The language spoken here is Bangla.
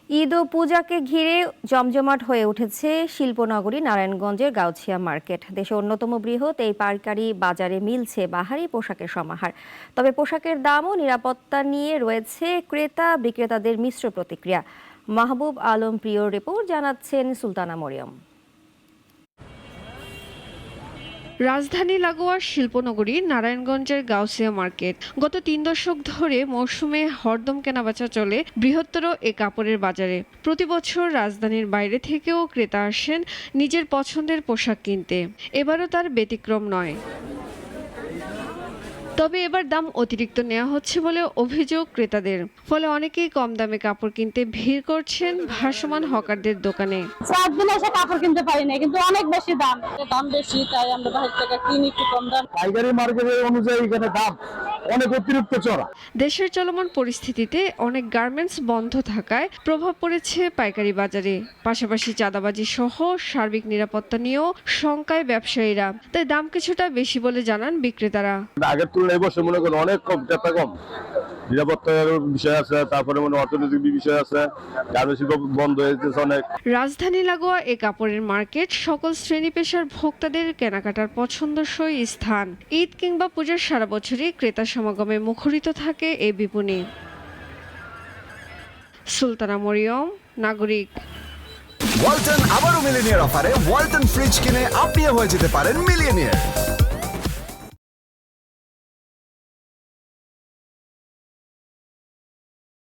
ঈদ ও পূজাকে ঘিরে জমজমাট হয়ে উঠেছে শিল্পনগরী নারায়ণগঞ্জের গাউছিয়া মার্কেট। দেশের অন্যতম বৃহৎ এই পাইকারি বাজারে মিলছে বাহারি পোশাকের সমাহার। তবে পোশাকের দাম ও নিরাপত্তা নিয়ে রয়েছে ক্রেতা বিক্রেতাদের মিশ্র প্রতিক্রিয়া। মাহবুব আলম প্রিয় রিপোর্ট জানাচ্ছেন সুলতানা মরিয়ম। রাজধানী লাগোয়া শিল্পনগরী নারায়ণগঞ্জের গাউসিয়া মার্কেট গত ৩ দশক ধরে মৌসুমে হরদম কেনাবেচা চলে বৃহত্তর এ কাপড়ের বাজারে। প্রতি বছর রাজধানীর বাইরে থেকেও ক্রেতা আসেন নিজের পছন্দের পোশাক কিনতে। এবারও তার ব্যতিক্রম নয়। তবে এবার দাম অতিরিক্ত নেওয়া হচ্ছে বলে অভিযোগ ক্রেতাদের। ফলে অনেকেই কম দামে কাপড় কিনতে ভিড় করছেন ভাসমান হকারদের দোকানে। 4 দিন এসে কাপড় কিনতে পারি না, কিন্তু অনেক বেশি দাম। দাম বেশি, তাই আমরা বাইরে থেকে কিনি একটু কম দাম। পাইকারি মার্কেটের অনুযায়ী এখানে দাম অনেক অতিরিক্ত চড়া। দেশের চলমান পরিস্থিতিতে অনেক গার্মেন্টস বন্ধ থাকায় প্রভাব পড়েছে পাইকারি বাজারে। পাশাপাশি চাঁদাবাজি সহ সার্বিক নিরাপত্তা নিয়েও শঙ্কায় ব্যবসায়ীরা। তাই দাম কিছুটা বেশি বলে জানান বিক্রেতারা। আগের তুলনায় এবছর মনে করেন অনেক কম, ক্রেতা কম। নিরাপত্তার বিষয় আছে, তারপরে অর্থনৈতিক বিষয় আছে, গার্মেন্টস শিল্প বন্ধ হয়েছে অনেক। রাজধানী লাগোয়া এ কাপড়ের মার্কেট সকল শ্রেণী পেশার ভোক্তাদের কেনাকাটার পছন্দসই স্থান। ঈদ কিংবা পূজার সারা বছরই ক্রেতা সমাগমে মুখরিত থাকে এই বিপণী। সুলতানা মরিয়ম, নাগরিক। ওয়ালটন আবারও মিলিনিয়ার অফারে ওয়ালটন ফ্রিজ কিনে আপনিও হয়ে যেতে পারেন মিলিয়নিয়ার।